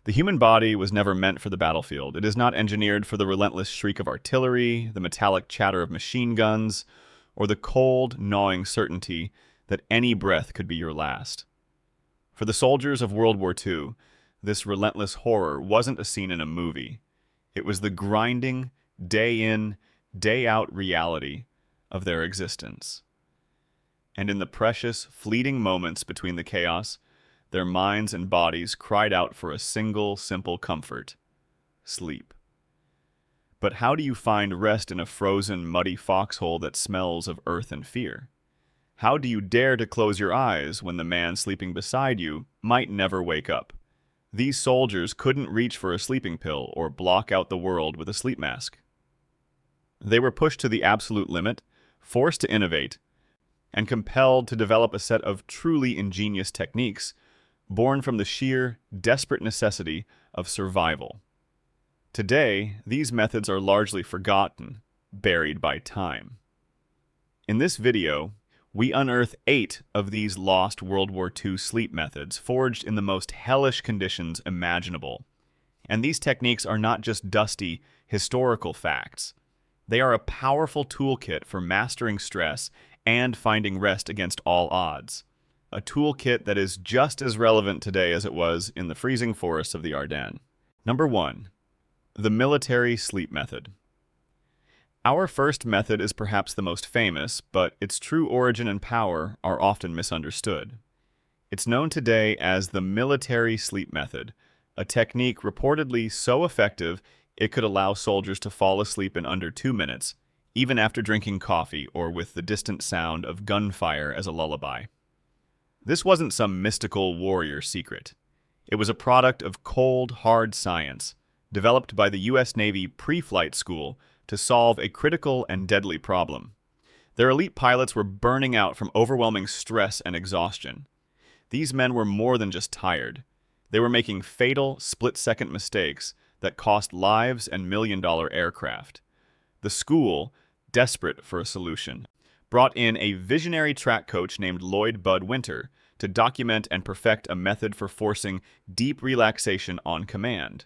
The human body was never meant for the battlefield. It is not engineered for the relentless shriek of artillery, the metallic chatter of machine guns, or the cold, gnawing certainty that any breath could be your last. For the soldiers of World War II, this relentless horror wasn't a scene in a movie. It was the grinding, day in, day out reality of their existence. And in the precious, fleeting moments between the chaos, their minds and bodies cried out for a single, simple comfort: sleep. But how do you find rest in a frozen, muddy foxhole that smells of earth and fear? How do you dare to close your eyes when the man sleeping beside you might never wake up? These soldiers couldn't reach for a sleeping pill or block out the world with a sleep mask. They were pushed to the absolute limit, forced to innovate, and compelled to develop a set of truly ingenious techniques born from the sheer, desperate necessity of survival. Today, these methods are largely forgotten, buried by time. In this video, we unearth 8 of these lost World War II sleep methods forged in the most hellish conditions imaginable. And these techniques are not just dusty, historical facts. They are a powerful toolkit for mastering stress and finding rest against all odds. A toolkit that is just as relevant today as it was in the freezing forests of the Ardennes. Number 1. The military sleep method. Our first method is perhaps the most famous, but its true origin and power are often misunderstood. It's known today as the military sleep method, a technique reportedly so effective it could allow soldiers to fall asleep in under 2 minutes, even after drinking coffee or with the distant sound of gunfire as a lullaby. This wasn't some mystical warrior secret. It was a product of cold, hard science, developed by the U.S. Navy pre-flight school to solve a critical and deadly problem. Their elite pilots were burning out from overwhelming stress and exhaustion. These men were more than just tired. They were making fatal, split-second mistakes that cost lives and million-dollar aircraft. The school, desperate for a solution, brought in a visionary track coach named Lloyd Bud Winter to document and perfect a method for forcing deep relaxation on command.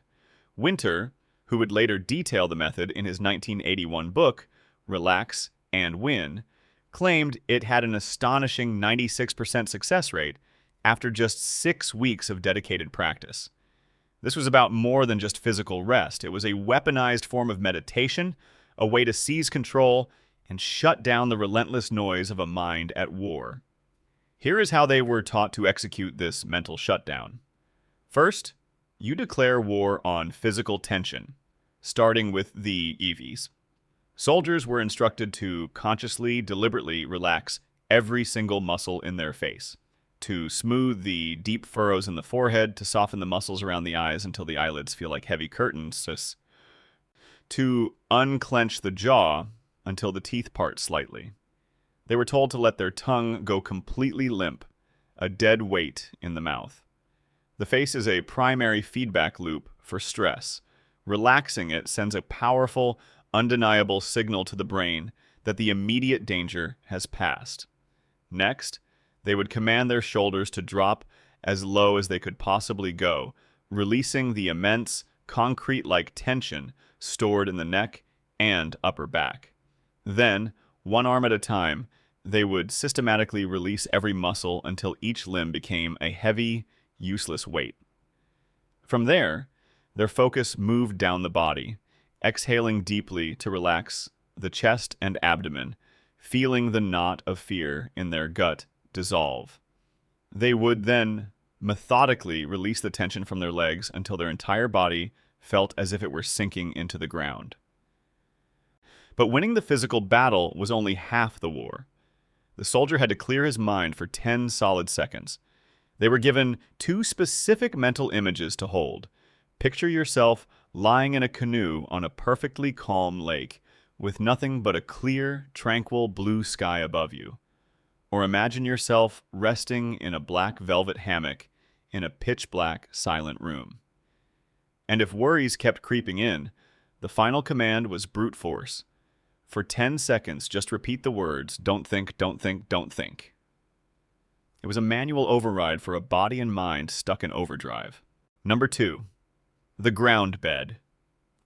Winter, who would later detail the method in his 1981 book, Relax and Win, claimed it had an astonishing 96% success rate after just 6 weeks of dedicated practice. This was about more than just physical rest. It was a weaponized form of meditation, a way to seize control and shut down the relentless noise of a mind at war. Here is how they were taught to execute this mental shutdown. First, you declare war on physical tension, starting with the EVs. Soldiers were instructed to consciously, deliberately relax every single muscle in their face, to smooth the deep furrows in the forehead, to soften the muscles around the eyes until the eyelids feel like heavy curtains, to unclench the jaw until the teeth part slightly. They were told to let their tongue go completely limp, a dead weight in the mouth. The face is a primary feedback loop for stress. Relaxing it sends a powerful, undeniable signal to the brain that the immediate danger has passed. Next, they would command their shoulders to drop as low as they could possibly go, releasing the immense, concrete-like tension stored in the neck and upper back. Then, one arm at a time, they would systematically release every muscle until each limb became a heavy, useless weight. From there, their focus moved down the body, exhaling deeply to relax the chest and abdomen, feeling the knot of fear in their gut dissolve. They would then methodically release the tension from their legs until their entire body felt as if it were sinking into the ground. But winning the physical battle was only half the war. The soldier had to clear his mind for 10 solid seconds. They were given 2 specific mental images to hold. Picture yourself lying in a canoe on a perfectly calm lake with nothing but a clear, tranquil blue sky above you. Or imagine yourself resting in a black velvet hammock in a pitch-black, silent room. And if worries kept creeping in, the final command was brute force. For 10 seconds, just repeat the words, don't think, don't think, don't think. It was a manual override for a body and mind stuck in overdrive. Number 2, The ground bed.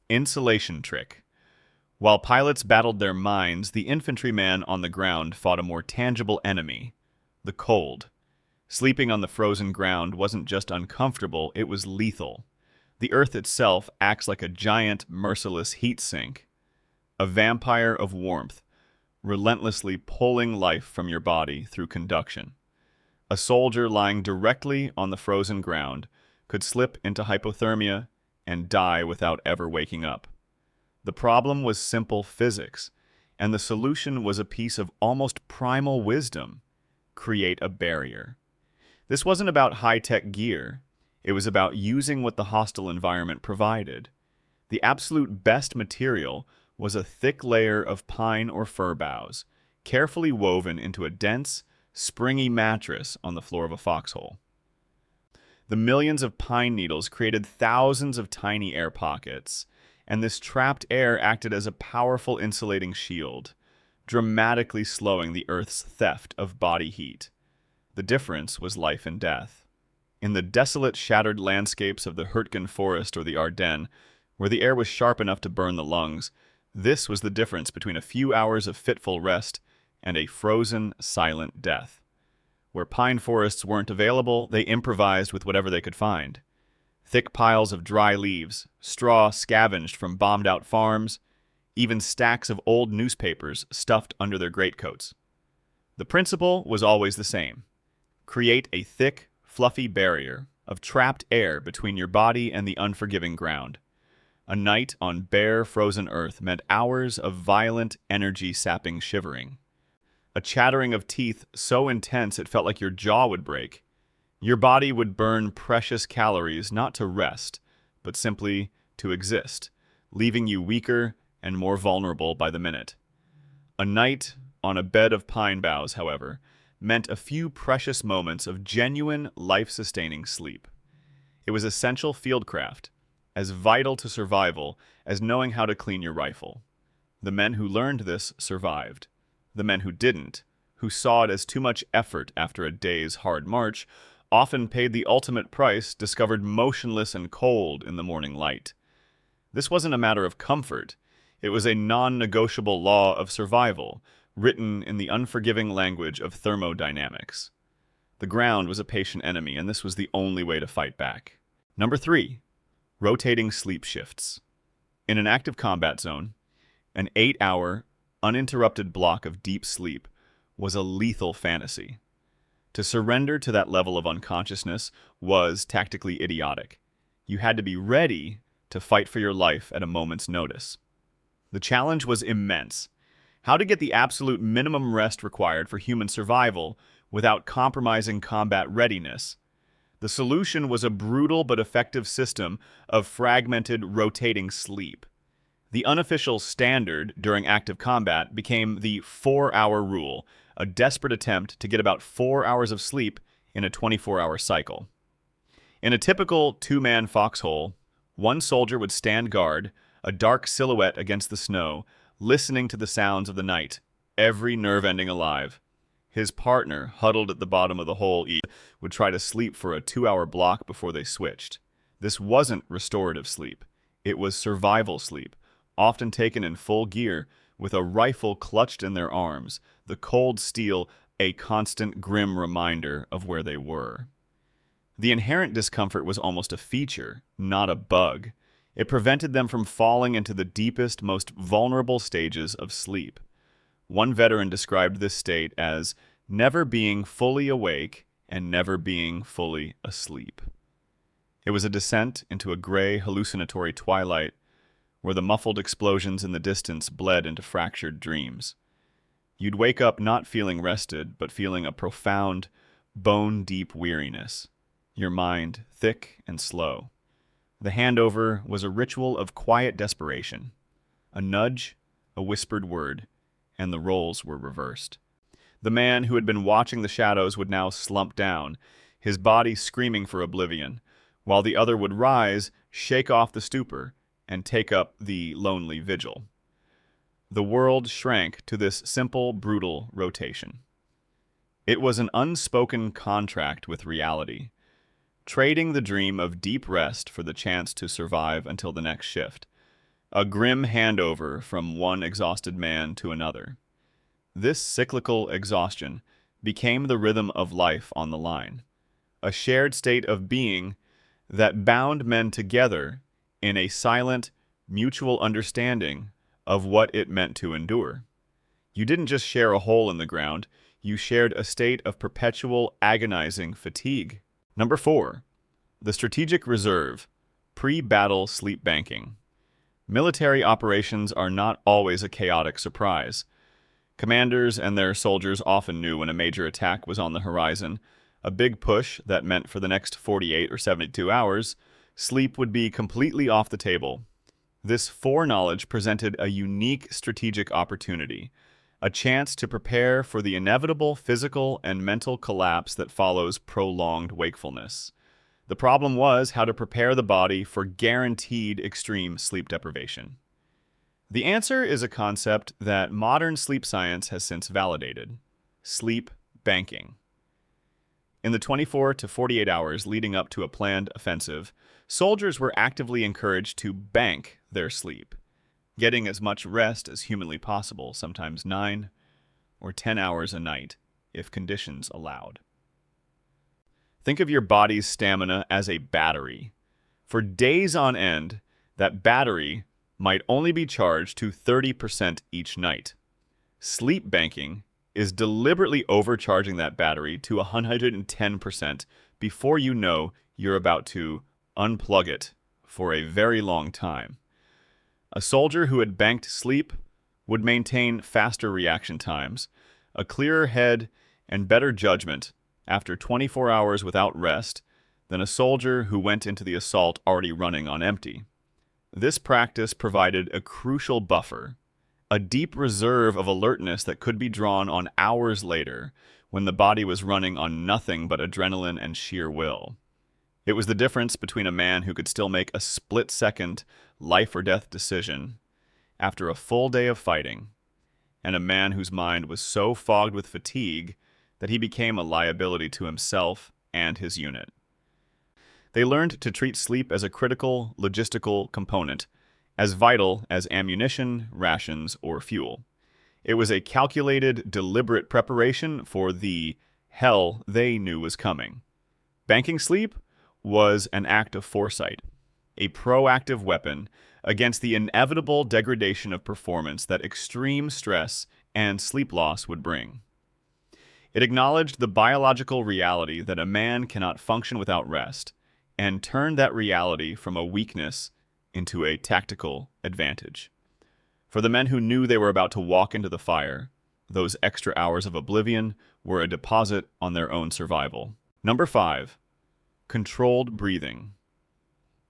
Insulation trick. While pilots battled their minds, the infantryman on the ground fought a more tangible enemy, the cold. Sleeping on the frozen ground wasn't just uncomfortable, it was lethal. The earth itself acts like a giant, merciless heat sink, a vampire of warmth, relentlessly pulling life from your body through conduction. A soldier lying directly on the frozen ground could slip into hypothermia and die without ever waking up. The problem was simple physics, and the solution was a piece of almost primal wisdom: create a barrier. This wasn't about high-tech gear. It was about using what the hostile environment provided. The absolute best material was a thick layer of pine or fir boughs, carefully woven into a dense, springy mattress on the floor of a foxhole. The millions of pine needles created thousands of tiny air pockets, and this trapped air acted as a powerful insulating shield, dramatically slowing the Earth's theft of body heat. The difference was life and death. In the desolate, shattered landscapes of the Hurtgen Forest or the Ardennes, where the air was sharp enough to burn the lungs, this was the difference between a few hours of fitful rest and a frozen, silent death. Where pine forests weren't available, they improvised with whatever they could find. Thick piles of dry leaves, straw scavenged from bombed-out farms, even stacks of old newspapers stuffed under their greatcoats. The principle was always the same: create a thick, fluffy barrier of trapped air between your body and the unforgiving ground. A night on bare, frozen earth meant hours of violent, energy-sapping shivering. A chattering of teeth so intense it felt like your jaw would break. Your body would burn precious calories not to rest, but simply to exist, leaving you weaker and more vulnerable by the minute. A night on a bed of pine boughs, however, meant a few precious moments of genuine, life-sustaining sleep. It was essential fieldcraft, as vital to survival as knowing how to clean your rifle. The men who learned this survived. The men who didn't, who saw it as too much effort after a day's hard march, often paid the ultimate price, discovered motionless and cold in the morning light. This wasn't a matter of comfort. It was a non-negotiable law of survival, written in the unforgiving language of thermodynamics. The ground was a patient enemy, and this was the only way to fight back. Number 3. Rotating sleep shifts. In an active combat zone, an 8-hour, uninterrupted block of deep sleep was a lethal fantasy. To surrender to that level of unconsciousness was tactically idiotic. You had to be ready to fight for your life at a moment's notice. The challenge was immense: how to get the absolute minimum rest required for human survival without compromising combat readiness. The solution was a brutal but effective system of fragmented, rotating sleep. The unofficial standard during active combat became the 4-hour rule, a desperate attempt to get about 4 hours of sleep in a 24-hour cycle. In a typical two-man foxhole, one soldier would stand guard, a dark silhouette against the snow, listening to the sounds of the night, every nerve ending alive. His partner, huddled at the bottom of the hole, would try to sleep for a 2-hour block before they switched. This wasn't restorative sleep. It was survival sleep, often taken in full gear, with a rifle clutched in their arms, the cold steel a constant grim reminder of where they were. The inherent discomfort was almost a feature, not a bug. It prevented them from falling into the deepest, most vulnerable stages of sleep. One veteran described this state as never being fully awake and never being fully asleep. It was a descent into a gray, hallucinatory twilight where the muffled explosions in the distance bled into fractured dreams. You'd wake up not feeling rested, but feeling a profound, bone-deep weariness, your mind thick and slow. The handover was a ritual of quiet desperation. A nudge, a whispered word, and the roles were reversed. The man who had been watching the shadows would now slump down, his body screaming for oblivion, while the other would rise, shake off the stupor, and take up the lonely vigil. The world shrank to this simple, brutal rotation. It was an unspoken contract with reality. trading the dream of deep rest for the chance to survive until the next shift, a grim handover from one exhausted man to another. This cyclical exhaustion became the rhythm of life on the line, a shared state of being that bound men together in a silent, mutual understanding of what it meant to endure. You didn't just share a hole in the ground, you shared a state of perpetual, agonizing fatigue. Number 4. The strategic reserve, pre-battle sleep banking. Military operations are not always a chaotic surprise. Commanders and their soldiers often knew when a major attack was on the horizon, a big push that meant for the next 48 or 72 hours, sleep would be completely off the table. This foreknowledge presented a unique strategic opportunity, a chance to prepare for the inevitable physical and mental collapse that follows prolonged wakefulness. The problem was how to prepare the body for guaranteed extreme sleep deprivation. The answer is a concept that modern sleep science has since validated: sleep banking. In the 24 to 48 hours leading up to a planned offensive, soldiers were actively encouraged to bank their sleep, getting as much rest as humanly possible, sometimes 9 or 10 hours a night, if conditions allowed. Think of your body's stamina as a battery. For days on end, that battery might only be charged to 30% each night. Sleep banking is deliberately overcharging that battery to 110% before you know you're about to unplug it for a very long time. A soldier who had banked sleep would maintain faster reaction times, a clearer head, and better judgment after 24 hours without rest than a soldier who went into the assault already running on empty. This practice provided a crucial buffer, a deep reserve of alertness that could be drawn on hours later when the body was running on nothing but adrenaline and sheer will. It was the difference between a man who could still make a split-second life-or-death decision after a full day of fighting and a man whose mind was so fogged with fatigue that he became a liability to himself and his unit. They learned to treat sleep as a critical logistical component, as vital as ammunition, rations, or fuel. It was a calculated, deliberate preparation for the hell they knew was coming. Banking sleep was an act of foresight, a proactive weapon against the inevitable degradation of performance that extreme stress and sleep loss would bring. It acknowledged the biological reality that a man cannot function without rest, and turned that reality from a weakness into a tactical advantage. For the men who knew they were about to walk into the fire, those extra hours of oblivion were a deposit on their own survival. Number 5. Controlled breathing.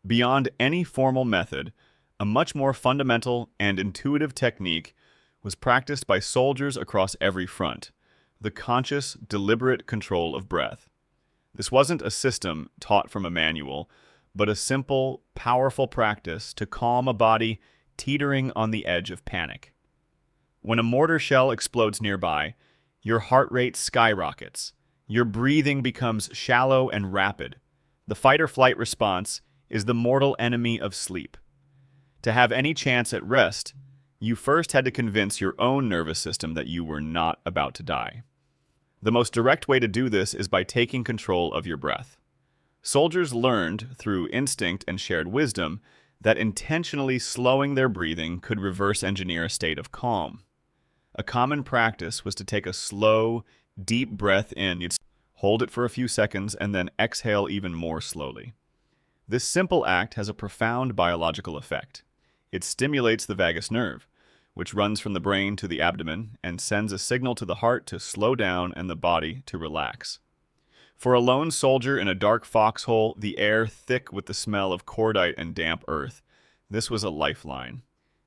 Beyond any formal method, a much more fundamental and intuitive technique was practiced by soldiers across every front: the conscious, deliberate control of breath. This wasn't a system taught from a manual, but a simple, powerful practice to calm a body teetering on the edge of panic. When a mortar shell explodes nearby, your heart rate skyrockets. Your breathing becomes shallow and rapid. The fight-or-flight response is the mortal enemy of sleep. To have any chance at rest, you first had to convince your own nervous system that you were not about to die. The most direct way to do this is by taking control of your breath. Soldiers learned, through instinct and shared wisdom, that intentionally slowing their breathing could reverse engineer a state of calm. A common practice was to take a slow, deep breath in. You'd hold it for a few seconds and then exhale even more slowly. This simple act has a profound biological effect. It stimulates the vagus nerve, which runs from the brain to the abdomen and sends a signal to the heart to slow down and the body to relax. For a lone soldier in a dark foxhole, the air thick with the smell of cordite and damp earth, this was a lifeline.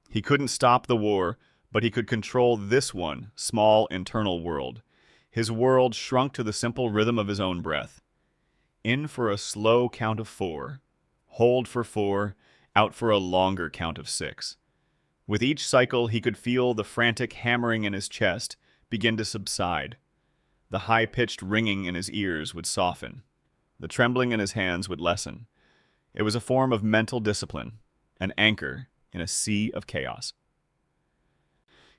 He couldn't stop the war, but he could control this one small internal world. His world shrunk to the simple rhythm of his own breath. In for a slow count of 4, hold for 4, out for a longer count of 6. With each cycle, he could feel the frantic hammering in his chest begin to subside. The high-pitched ringing in his ears would soften. The trembling in his hands would lessen. It was a form of mental discipline, an anchor in a sea of chaos.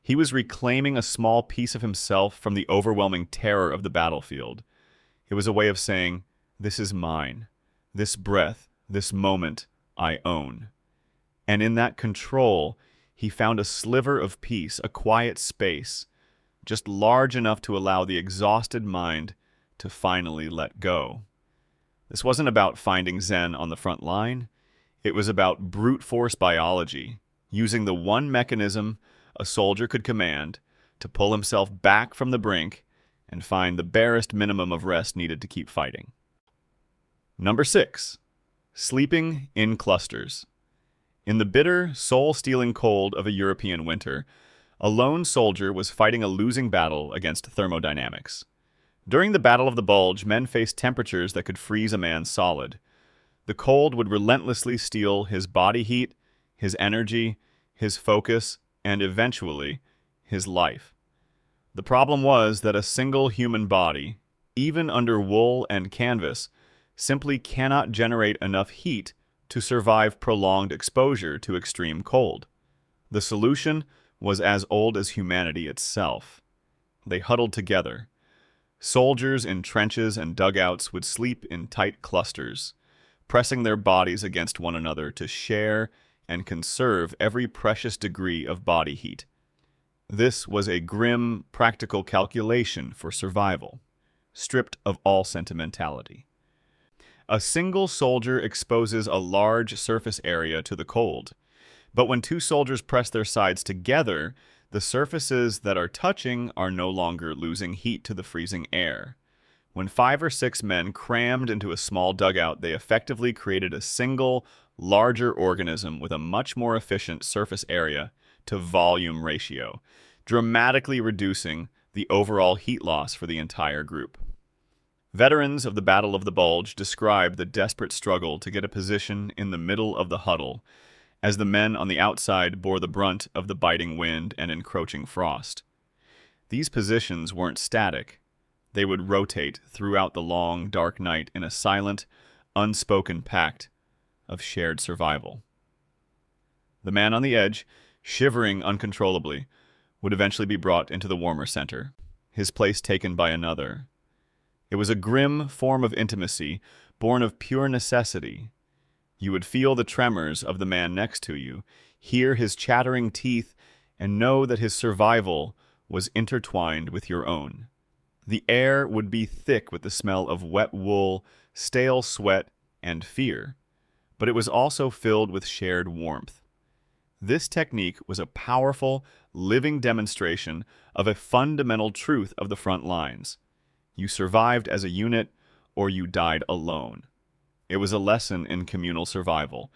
He was reclaiming a small piece of himself from the overwhelming terror of the battlefield. It was a way of saying, "This is mine. This breath, this moment, I own." And in that control, he found a sliver of peace, a quiet space, just large enough to allow the exhausted mind to finally let go. This wasn't about finding Zen on the front line. It was about brute force biology, using the one mechanism a soldier could command to pull himself back from the brink and find the barest minimum of rest needed to keep fighting. Number 6. Sleeping in clusters. In the bitter, soul-stealing cold of a European winter, a lone soldier was fighting a losing battle against thermodynamics. During the Battle of the Bulge, men faced temperatures that could freeze a man solid. The cold would relentlessly steal his body heat, his energy, his focus, and eventually, his life. The problem was that a single human body, even under wool and canvas, simply cannot generate enough heat to survive prolonged exposure to extreme cold. The solution was as old as humanity itself. They huddled together. Soldiers in trenches and dugouts would sleep in tight clusters, pressing their bodies against one another to share and conserve every precious degree of body heat. This was a grim, practical calculation for survival, stripped of all sentimentality. A single soldier exposes a large surface area to the cold, but when two soldiers press their sides together, the surfaces that are touching are no longer losing heat to the freezing air. When 5 or 6 men crammed into a small dugout, they effectively created a single, larger organism with a much more efficient surface area to volume ratio, dramatically reducing the overall heat loss for the entire group. Veterans of the Battle of the Bulge described the desperate struggle to get a position in the middle of the huddle, as the men on the outside bore the brunt of the biting wind and encroaching frost. These positions weren't static. They would rotate throughout the long, dark night in a silent, unspoken pact of shared survival. The man on the edge, shivering uncontrollably, would eventually be brought into the warmer center, his place taken by another. It was a grim form of intimacy, born of pure necessity. You would feel the tremors of the man next to you, hear his chattering teeth, and know that his survival was intertwined with your own. The air would be thick with the smell of wet wool, stale sweat, and fear, but it was also filled with shared warmth. This technique was a powerful, living demonstration of a fundamental truth of the front lines. You survived as a unit, or you died alone. It was a lesson in communal survival,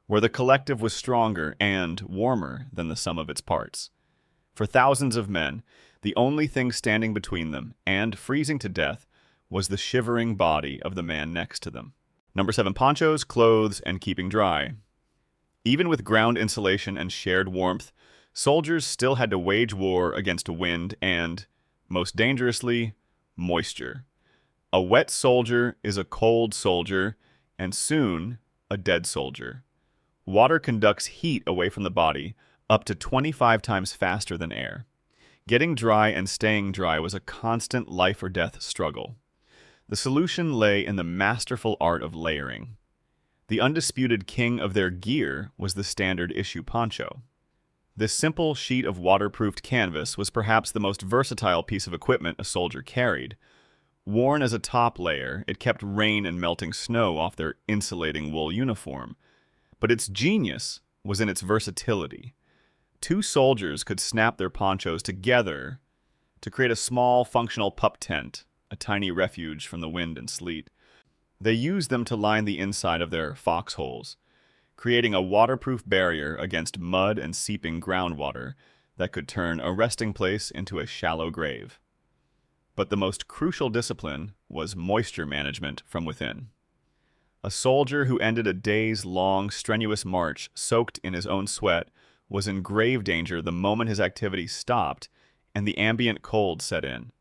where the collective was stronger and warmer than the sum of its parts. For thousands of men, the only thing standing between them and freezing to death was the shivering body of the man next to them. Number 7, ponchos, clothes, and keeping dry. Even with ground insulation and shared warmth, soldiers still had to wage war against wind and, most dangerously, moisture. A wet soldier is a cold soldier, and soon, a dead soldier. Water conducts heat away from the body up to 25 times faster than air. Getting dry and staying dry was a constant life-or-death struggle. The solution lay in the masterful art of layering. The undisputed king of their gear was the standard issue poncho. This simple sheet of waterproofed canvas was perhaps the most versatile piece of equipment a soldier carried. Worn as a top layer, it kept rain and melting snow off their insulating wool uniform. But its genius was in its versatility. Two soldiers could snap their ponchos together to create a small, functional pup tent, a tiny refuge from the wind and sleet. They used them to line the inside of their foxholes, creating a waterproof barrier against mud and seeping groundwater that could turn a resting place into a shallow grave. But the most crucial discipline was moisture management from within. A soldier who ended a days-long, strenuous march soaked in his own sweat was in grave danger the moment his activity stopped and the ambient cold set in.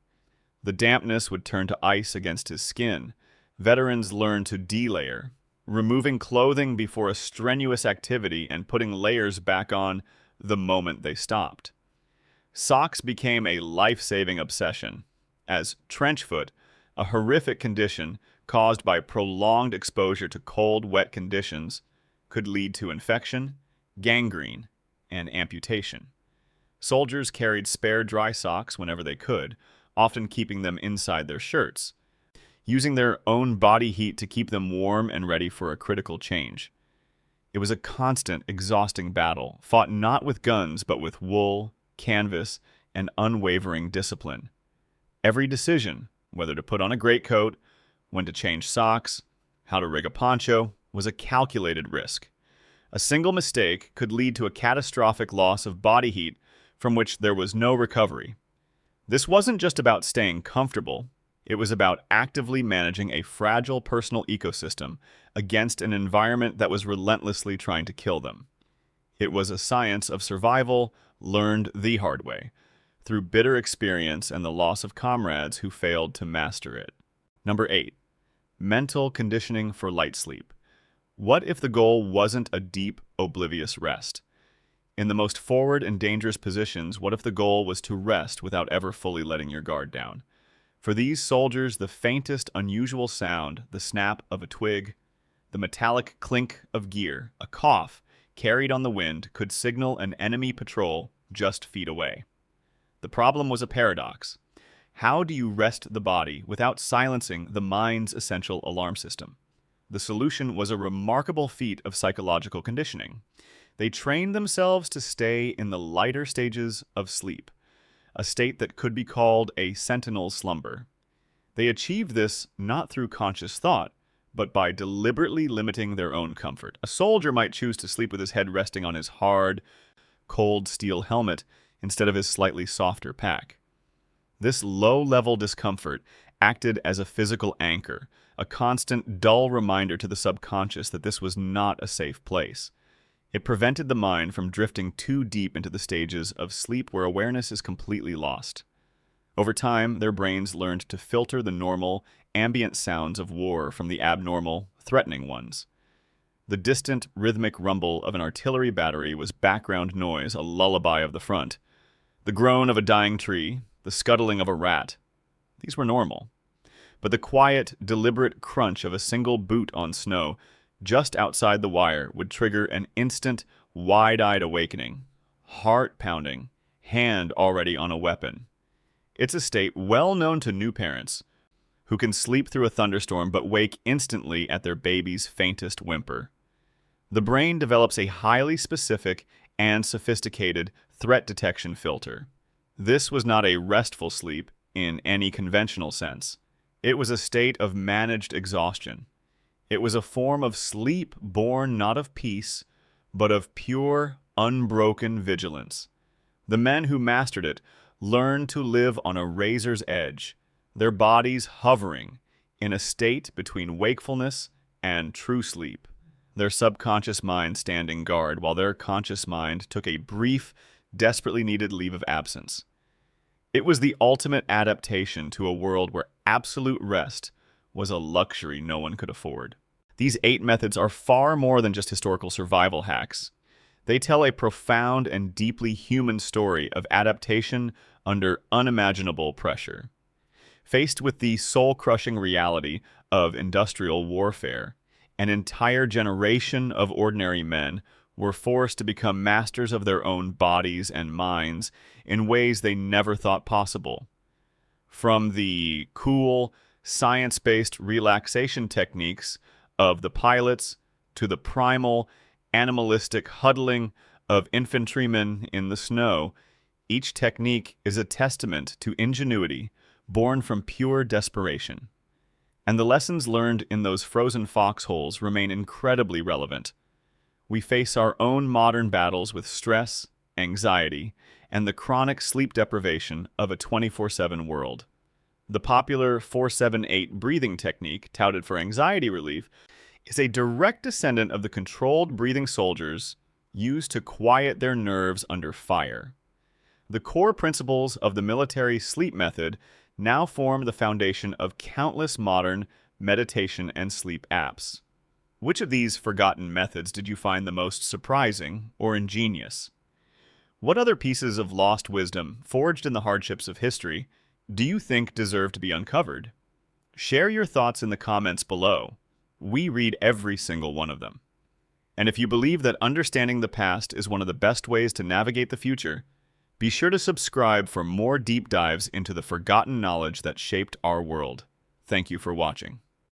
The dampness would turn to ice against his skin, Veterans learned to delayer, removing clothing before a strenuous activity and putting layers back on the moment they stopped. Socks became a life-saving obsession, as trench foot, a horrific condition caused by prolonged exposure to cold, wet conditions, could lead to infection, gangrene, and amputation. Soldiers carried spare dry socks whenever they could, often keeping them inside their shirts, using their own body heat to keep them warm and ready for a critical change. It was a constant, exhausting battle, fought not with guns but with wool, canvas, and unwavering discipline. Every decision, whether to put on a greatcoat, when to change socks, how to rig a poncho, was a calculated risk. A single mistake could lead to a catastrophic loss of body heat from which there was no recovery. This wasn't just about staying comfortable. It was about actively managing a fragile personal ecosystem against an environment that was relentlessly trying to kill them. It was a science of survival learned the hard way, through bitter experience and the loss of comrades who failed to master it. Number 8. Mental conditioning for light sleep. What if the goal wasn't a deep, oblivious rest? In the most forward and dangerous positions, what if the goal was to rest without ever fully letting your guard down? For these soldiers, the faintest unusual sound, the snap of a twig, the metallic clink of gear, a cough carried on the wind, could signal an enemy patrol just feet away. The problem was a paradox. How do you rest the body without silencing the mind's essential alarm system? The solution was a remarkable feat of psychological conditioning. They trained themselves to stay in the lighter stages of sleep, a state that could be called a sentinel slumber. They achieved this not through conscious thought, but by deliberately limiting their own comfort. A soldier might choose to sleep with his head resting on his hard, cold steel helmet instead of his slightly softer pack. This low-level discomfort acted as a physical anchor, a constant, dull reminder to the subconscious that this was not a safe place. It prevented the mind from drifting too deep into the stages of sleep where awareness is completely lost. Over time, their brains learned to filter the normal, ambient sounds of war from the abnormal, threatening ones. The distant, rhythmic rumble of an artillery battery was background noise, a lullaby of the front. The groan of a dying tree, the scuttling of a rat, these were normal. But the quiet, deliberate crunch of a single boot on snow just outside the wire would trigger an instant, wide-eyed awakening, heart pounding, hand already on a weapon. It's a state well known to new parents, who can sleep through a thunderstorm but wake instantly at their baby's faintest whimper. The brain develops a highly specific and sophisticated threat detection filter. This was not a restful sleep in any conventional sense. It was a state of managed exhaustion. It was a form of sleep born not of peace, but of pure, unbroken vigilance. The men who mastered it learned to live on a razor's edge, their bodies hovering in a state between wakefulness and true sleep, their subconscious mind standing guard while their conscious mind took a brief, desperately needed leave of absence. It was the ultimate adaptation to a world where absolute rest was a luxury no one could afford. These 8 methods are far more than just historical survival hacks. They tell a profound and deeply human story of adaptation under unimaginable pressure. Faced with the soul-crushing reality of industrial warfare, an entire generation of ordinary men were forced to become masters of their own bodies and minds in ways they never thought possible. From the cool, science-based relaxation techniques of the pilots to the primal, animalistic huddling of infantrymen in the snow, each technique is a testament to ingenuity born from pure desperation. And the lessons learned in those frozen foxholes remain incredibly relevant. We face our own modern battles with stress, anxiety, and the chronic sleep deprivation of a 24/7 world. The popular 4-7-8 breathing technique, touted for anxiety relief, is a direct descendant of the controlled breathing soldiers used to quiet their nerves under fire. The core principles of the military sleep method now form the foundation of countless modern meditation, and sleep apps. Which of these forgotten methods did you find the most surprising or ingenious? What other pieces of lost wisdom, forged in the hardships of history, do you think deserve to be uncovered? Share your thoughts in the comments below. We read every single one of them. And if you believe that understanding the past is one of the best ways to navigate the future, be sure to subscribe for more deep dives into the forgotten knowledge that shaped our world. Thank you for watching.